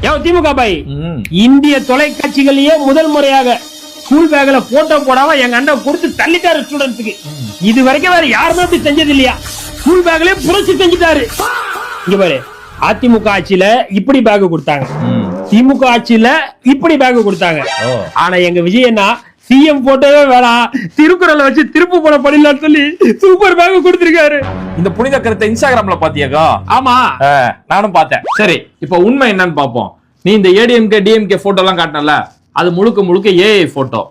திமுக பாய் இந்திய தொலைக்காட்சிகளிலேயே முதல் முறையாக ஸ்கூல் பேக்ல போட்டோ போடாம எங்க அண்ணன் கொடுத்து தள்ளிட்டாரு ஸ்டூடெண்ட்ஸுக்கு. இது வரைக்கும் வேற யாருமே அப்படி செஞ்சது இல்லையா? ஸ்கூல் பேக்லயே புரட்சி செஞ்சுட்டாரு. இங்க பாரு, அதிமுக ஆட்சியில இப்படி பேக் கொடுத்தாங்க, திமுக ஆட்சியில இப்படி பேக் கொடுத்தாங்க. ஆனா எங்க விஜய் அண்ணா சிஎம் போட்டோவே வேணாம், திருக்குறளை வச்சு திருப்பு போன படிலாம் சொல்லி சூப்பர் பேக் கொடுத்திருக்காரு. இந்த புனித கருத்தை இன்ஸ்டாகிராம்ல பாத்தியாக்கா? ஆமா, நானும் பார்த்தேன். சரி, இப்ப உண்மை என்னன்னு பாப்போம். நீ இந்த ஏடிஎம்கே டிஎம்கே போட்டோ எல்லாம் காட்டினல, அது முழுக்க முழுக்க ஏஐ போட்டோ.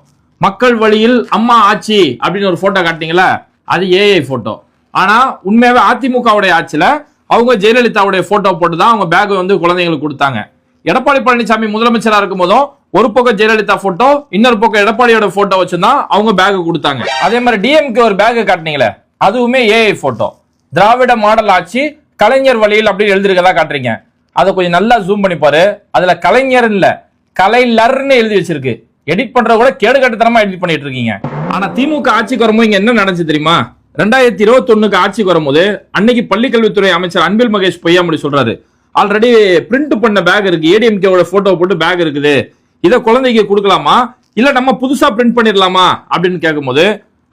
மக்கள் வழியில் அம்மா ஆட்சி அப்படின்னு ஒரு போட்டோ காட்டினீங்களா, அது ஏஐ போட்டோ. ஆனா உண்மையாவே அதிமுகவுடைய ஆட்சியில அவங்க ஜெயலலிதாவுடைய போட்டோ போட்டு தான் அவங்க பேக் வந்து குழந்தைங்களுக்கு கொடுத்தாங்க. எடப்பாடி பழனிசாமி முதலமைச்சரா இருக்கும் போதும் ஒரு பக்கம் ஜெயலலிதா போட்டோ, இன்னொரு பக்கம் எடப்பாடியோட போட்டோ வச்சுதான் அவங்க பேக் கொடுத்தாங்க. அதே மாதிரி டிஎம்கே ஒரு பேக் காட்டினீங்களே, அதுவுமே ஏஐ போட்டோ. திராவிட மாடல் ஆட்சி கலைஞர் வழியில் அப்படின்னு எழுதிருக்கதா காட்டுறீங்க. அதை கொஞ்சம் நல்லா ஜூம் பண்ணி பாரு. அதுல கலைஞர் இல்ல, கலைஞர்னு எழுதி வச்சிருக்கு. எடிட் பண்ற கூட கேடு கட்டுத்தனமா எடிட் பண்ணிட்டு இருக்கீங்க. ஆனா திமுக ஆட்சிக்கு வரும்போது இங்க என்ன நடந்துச்சு தெரியுமா? 2021 ஆட்சிக்கு வரும்போது அன்னைக்கு பள்ளிக்கல்வித்துறை அமைச்சர் அன்பில் மகேஷ் பொய்யாமொழி சொல்றாரு, ஆல்ரெடி பிரிண்ட் பண்ண பேக் இருக்கு, ஏடிஎம்கேவோட போட்டோ போட்டு பேக் இருக்குது, இதை குழந்தைக்கு கொடுக்கலாமா இல்ல நம்ம புதுசா பிரிண்ட் பண்ணிடலாமா அப்படின்னு கேட்கும்போது,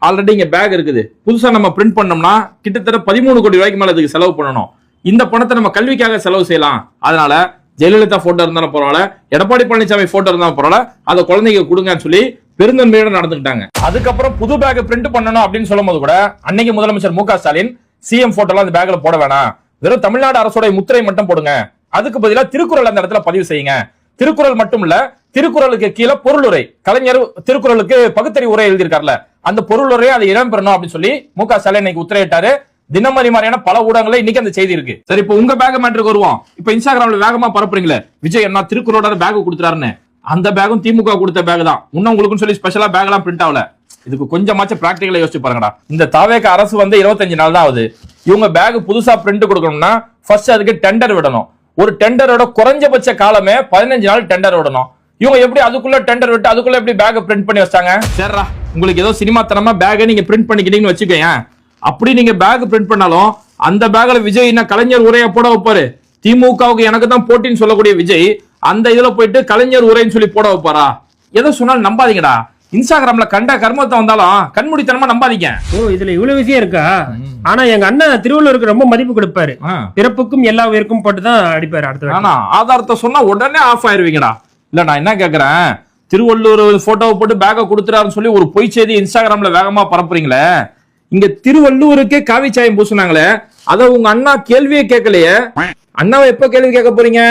ஆல்ரெடி இங்க பேக் இருக்குது, புதுசா நம்ம பிரிண்ட் பண்ணோம்னா கிட்டத்தட்ட 13 கோடி ரூபாய்க்கு மேல அதுக்கு செலவு பண்ணணும், இந்த பணத்தை நம்ம கல்விக்காக செலவு செய்யலாம், அதனால ஜெயலலிதா போட்டோ இருந்தாலும் பரவாயில்ல, எடப்பாடி பழனிசாமி போட்டோ இருந்தாலும் பரவாயில்ல, அதை குழந்தைங்க கொடுங்கன்னு சொல்லி பெருந்தன்மையோட நடந்துக்கிட்டாங்க. அதுக்கப்புறம் புது பேக் பிரிண்ட் பண்ணணும் அப்படின்னு சொல்லும் போது கூட அன்னைக்கு முதலமைச்சர் மு.க. ஸ்டாலின் சிஎம் போட்டோலாம் அந்த பேக்ல போட வேணாம், வெறும் தமிழ்நாடு அரசோட முத்திரை மட்டும் போடுங்க, அதுக்கு பதிலாக திருக்குறள் அந்த இடத்துல பதிவு செய்யுங்க, திருக்குறள் மட்டும் இல்ல திருக்குறளுக்கு கீழே பொருளுரை, கலைஞர் திருக்குறளுக்கு பகுத்தறி உரை எழுதியிருக்காருல, அந்த பொருளுரையை அதை இடம் பெறணும் அப்படின்னு சொல்லி மு.க. ஸ்டாலின் இன்னைக்கு உத்தரவிட்டாரு. தினமணி மாதிரியான பல ஊடகங்கள்ல இன்னைக்கு அந்த செய்தி இருக்கு. சரி, இப்ப உங்க பேக் மேட்டருக்கு வருவோம். இப்ப இன்ஸ்டாகிராம்ல வேகமா பரப்புறீங்களே, விஜய் என்ன திருக்குறளோட பேக் கொடுத்துறாருன்னு, அந்த பேக்கும் திமுக கொடுத்த பேக் தான். இன்னும் உங்களுக்கு சொல்லி ஸ்பெஷலா பேக் எல்லாம் பிரிண்ட் ஆகல. இதுக்கு கொஞ்சமாச்சும் பிராக்டிகலா யோசிச்சு பாருங்கடா. இந்த தாவேக அரசு வந்து 25 நாள் தான் ஆகுது. இவங்க பேக் புதுசா பிரிண்ட் கொடுக்கணும்னா ஃபர்ஸ்ட் அதுக்கு டெண்டர் விடணும். ஒரு டெண்டரோட குறைஞ்சபட்ச காலமே 15 நாள் டெண்டர் விடணும். இவங்க எப்படி அதுக்குள்ள டெண்டர் விட்டு அதுக்குள்ள எப்படி பேக் பிரிண்ட் பண்ணி வச்சாங்க? சரிடா, உங்களுக்கு ஏதோ சினிமா தனமா பேக் நீங்க பிரிண்ட் பண்ணிக்கிட்டீங்கன்னு வச்சுக்கோங்க. அப்படி நீங்க பேக் பிரிண்ட் பண்ணாலும் அந்த பேக்ல விஜய் என்ன கலைஞர் உரையை போட வைப்பாரு? திமுகவுக்கு எனக்கு தான் போட்டின்னு சொல்லக்கூடிய விஜய் அந்த இதுல போயிட்டு கலைஞர் உரைன்னு சொல்லி போட வைப்பாரா? எதை சொன்னாலும் நம்பாதீங்கடா. இன்ஸ்டாகிராம்ல கண்ட கர்மத்தை வந்தாலும் கண்மூடித்தனமா நம்பாதீங்க. இதுல இவ்வளவு விஷயம் இருக்கா? ஆனா எங்க அண்ணன் திருவள்ளுவருக்கு ரொம்ப மதிப்பு கொடுப்பாரு. பிறப்புக்கும் எல்லா உயிருக்கும் போட்டுதான் அடிப்பாரு. அடுத்த ஆனா ஆதாரத்தை சொன்னா உடனே ஆஃப் ஆயிருவீங்கடா. இல்ல நான் என்ன கேக்குறேன், திருவள்ளுவர் போட்டோவை போட்டு பேக்க கொடுத்துறாருன்னு சொல்லி ஒரு பொய் செய்தி இன்ஸ்டாகிராம்ல வேகமா பரப்புறீங்களே, இங்க திருவள்ளுவருக்கே காவி சாயம் பூசுனாங்களே, அத உங்க அண்ணா கேள்வியே கேட்கலையே. அண்ணாவை எப்ப கேள்வி கேட்க போறீங்க?